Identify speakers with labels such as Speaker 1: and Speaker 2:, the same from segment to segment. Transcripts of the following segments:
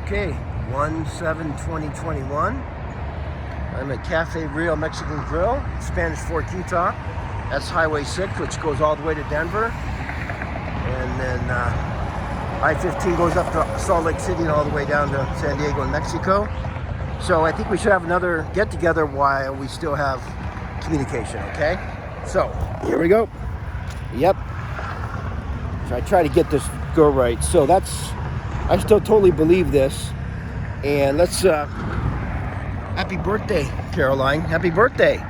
Speaker 1: Okay, 1/7/2021. I'm at Cafe Real Mexican Grill, Spanish Fork, Utah. That's Highway 6, which goes all the way to Denver. And then I-15 goes up to Salt Lake City and all the way down to San Diego and Mexico. So I think we should have another get-together while we still have communication, okay? So, here we go. Yep. So I try to get this go right. So I still totally believe this. And let's, happy birthday, Caroline. Happy birthday.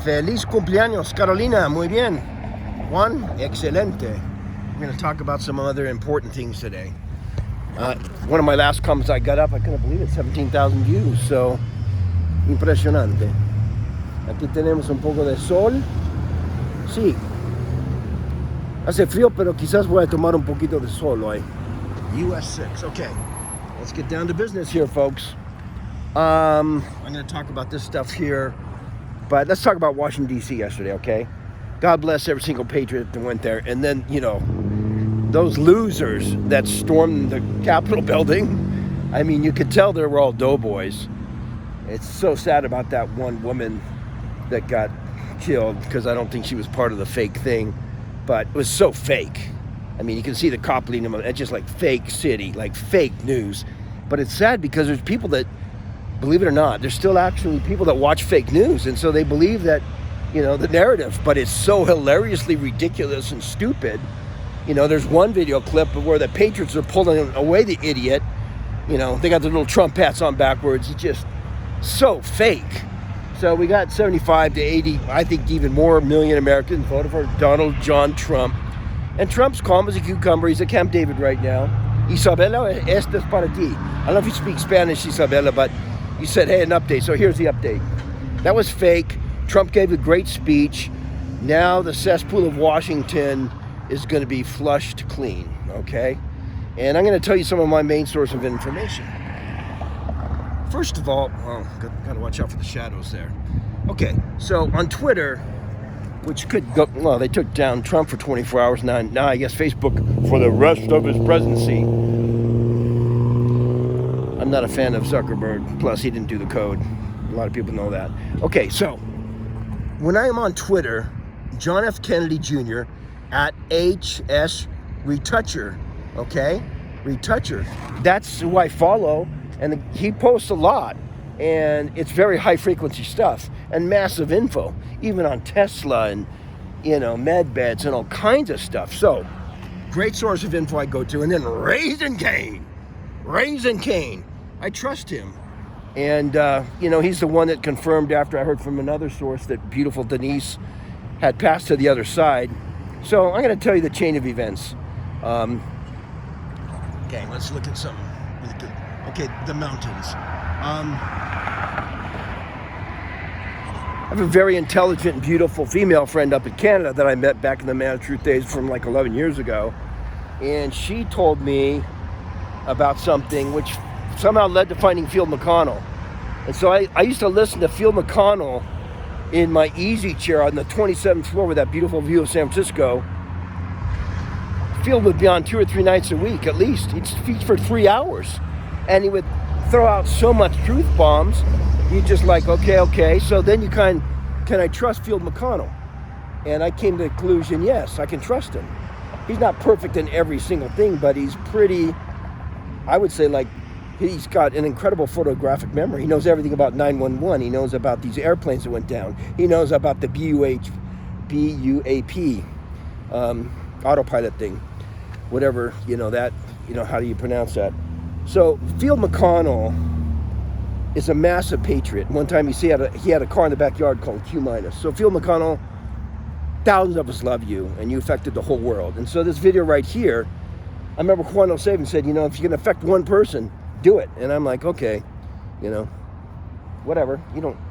Speaker 1: Feliz cumpleaños, Carolina. Muy bien. Juan, excelente. We're going to talk about some other important things today. One of my last comments I got up, I couldn't believe it, 17,000 views. So, impresionante. Aquí tenemos un poco de sol. Sí. Hace frío, pero quizás voy a tomar un poquito de sol hoy. US 6. Okay. Let's get down to business here, folks. I'm going to talk about this stuff here, but let's talk about Washington, D.C. yesterday, okay? God bless every single patriot that went there. And then, those losers that stormed the Capitol building, I mean, you could tell they were all doughboys. It's so sad about that one woman that got killed, because I don't think she was part of the fake thing, but it was so fake. I mean, you can see the cop leading them. It's just like fake city, like fake news. But it's sad because there's people that, believe it or not, there's still actually people that watch fake news. And so they believe that, the narrative. But it's so hilariously ridiculous and stupid. There's one video clip where the Patriots are pulling away the idiot. They got the little Trump hats on backwards. It's just so fake. So we got 75 to 80, I think even more million Americans voted for Donald John Trump. And Trump's calm as a cucumber. He's at Camp David right now. Isabella, esto es para ti. I don't know if you speak Spanish, Isabella, but you said, hey, an update. So here's the update. That was fake. Trump gave a great speech. Now the cesspool of Washington is going to be flushed clean, okay? And I'm going to tell you some of my main source of information. First of all, got to watch out for the shadows there. Okay, so on Twitter, which could go, well, they took down Trump for 24 hours. Now I guess Facebook for the rest of his presidency. I'm not a fan of Zuckerberg. Plus, he didn't do the code. A lot of people know that. Okay, so when I am on Twitter, John F. Kennedy Jr. at HS Retoucher, okay? Retoucher. That's who I follow, and he posts a lot. And it's very high frequency stuff and massive info, even on Tesla and, med beds and all kinds of stuff. So, great source of info I go to. And then Raising Cane. I trust him. And, he's the one that confirmed after I heard from another source that beautiful Denise had passed to the other side. So, I'm going to tell you the chain of events. Okay, let's look at something really good. Okay, the mountains. I have a very intelligent and beautiful female friend up in Canada that I met back in the Man of Truth days from like 11 years ago. And she told me about something which somehow led to finding Phil McConnell. And so I used to listen to Phil McConnell in my easy chair on the 27th floor with that beautiful view of San Francisco. Phil would be on 2 or 3 nights a week at least. He'd speak for 3 hours. And he would throw out so much truth bombs. You just like, okay. So then you can I trust Phil McConnell? And I came to the conclusion, yes, I can trust him. He's not perfect in every single thing, but he's pretty, I would say, like, he's got an incredible photographic memory. He knows everything about 911. He knows about these airplanes that went down. He knows about the BUAP, autopilot thing. Whatever, how do you pronounce that? So Phil McConnell is a massive patriot. One time he had a car in the backyard called Q-. So Phil McConnell, thousands of us love you, and you affected the whole world. And so this video right here, I remember Juan Savin said, if you can affect one person, do it. And I'm like, okay, whatever.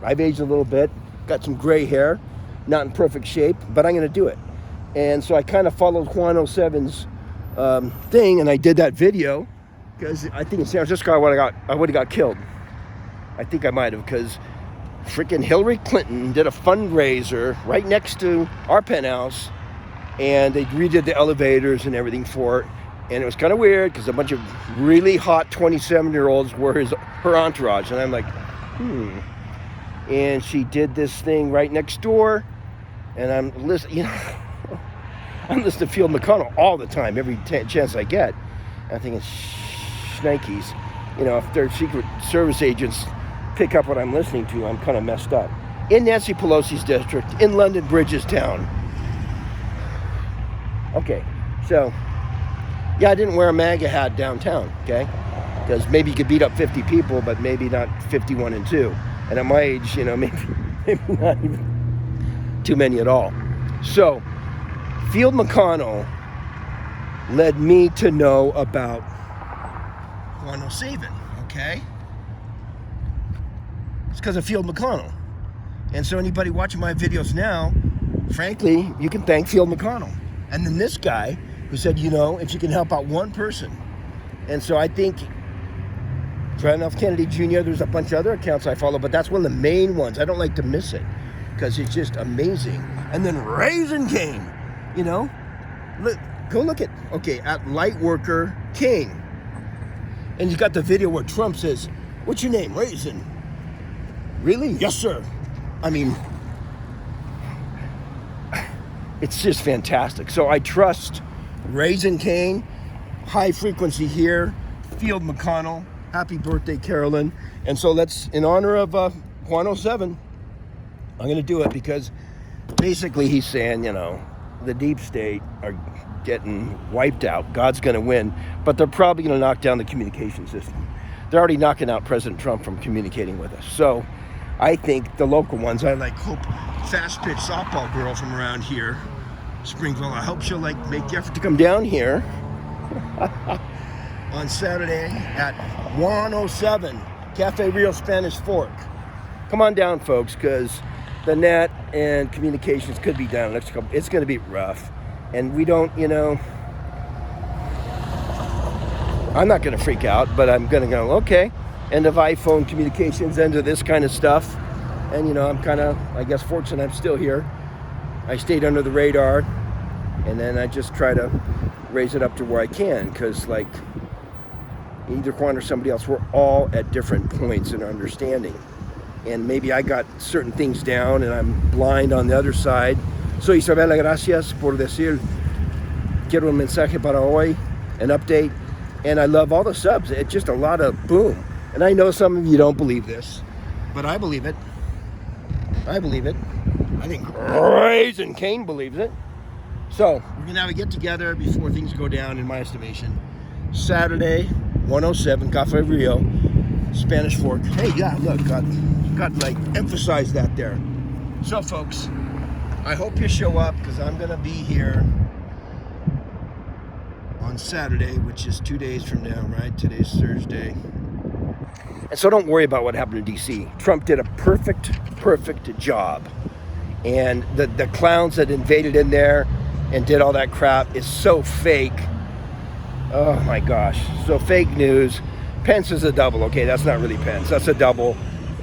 Speaker 1: I've aged a little bit, got some gray hair, not in perfect shape, but I'm going to do it. And so I kind of followed Juan Savin's thing, and I did that video. Because I think in San Francisco I would have got killed. I think I might have, because freaking Hillary Clinton did a fundraiser right next to our penthouse, and they redid the elevators and everything for it. And it was kind of weird because a bunch of really hot 27-year-olds were her entourage. And I'm like, And she did this thing right next door. And I'm listening, I'm listening to Field McConnell all the time, every chance I get. And I'm thinking, shnikes. If their Secret Service agents pick up what I'm listening to, I'm kind of messed up. In Nancy Pelosi's district, in London Bridges town. Okay, so, yeah, I didn't wear a MAGA hat downtown, okay? Because maybe you could beat up 50 people, but maybe not 51 and 2. And at my age, maybe not even too many at all. So, Field McConnell led me to know about Juan Savin, okay? It's because of Field McConnell. And so anybody watching my videos now, frankly, you can thank Field McConnell. And then this guy who said, if you can help out one person. And so I think John F. Kennedy Jr., there's a bunch of other accounts I follow, but that's one of the main ones. I don't like to miss it because it's just amazing. And then Raisin King, go look at Lightworker King. And he's got the video where Trump says, "What's your name? Raisin." Really? Yes, sir. I mean, it's just fantastic. So I trust Raisin King, high frequency here, Field McConnell. Happy birthday, Carolyn. And so let's, in honor of Juan 07, I'm going to do it because basically he's saying, the deep state are getting wiped out. God's going to win, but they're probably going to knock down the communication system. They're already knocking out President Trump from communicating with us. So I think the local ones, I hope fast pitch softball girl from around here, Springville, I hope she'll make the effort to come down here on Saturday at 107 Cafe Rio Spanish Fork. Come on down, folks, because the net and communications could be down next couple. It's going to be rough, and we don't, I'm not going to freak out, but I'm going to go, okay, end of iPhone communications, end of this kind of stuff. And, I'm kind of, I guess, fortunate I'm still here. I stayed under the radar, and then I just try to raise it up to where I can, because, either Juan or somebody else, we're all at different points in understanding. And maybe I got certain things down, and I'm blind on the other side. So, Isabela, gracias por decir, quiero un mensaje para hoy, an update. And I love all the subs. It's just a lot of boom. And I know some of you don't believe this, but I believe it. I believe it. I think Raisin Kane believes it. So we're going to have a get-together before things go down, in my estimation. Saturday, 107, Cafe Rio, Spanish Fork. Hey, yeah, look, got emphasize that there. So, folks, I hope you show up, because I'm going to be here on Saturday, which is 2 days from now, right? Today's Thursday. And so don't worry about what happened in D.C. Trump did a perfect job. And the clowns that invaded in there and did all that crap is so fake. Oh, my gosh. So fake news. Pence is a double. Okay, that's not really Pence. That's a double.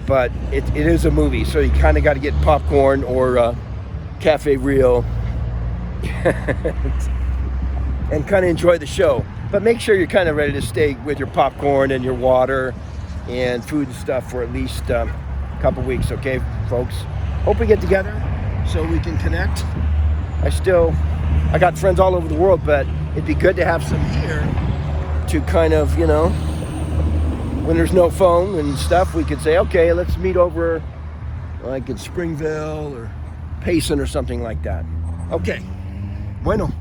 Speaker 1: But it is a movie, so you kind of got to get popcorn or Cafe Rio and kind of enjoy the show. But make sure you're kind of ready to stay with your popcorn and your water and food and stuff for at least a couple weeks, okay, folks? Hope we get together so we can connect. I got friends all over the world, but it'd be good to have some here to kind of, when there's no phone and stuff, we could say, okay, let's meet over like in Springville or Payson or something like that. Okay. Bueno.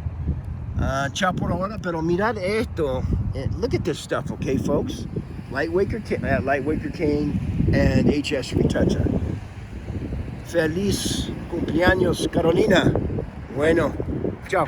Speaker 1: Ciao por ahora, pero mirad esto. Look at this stuff, okay, folks? Lightworker Kane and HS Retoucher. Feliz cumpleaños, Carolina. Bueno. Ciao.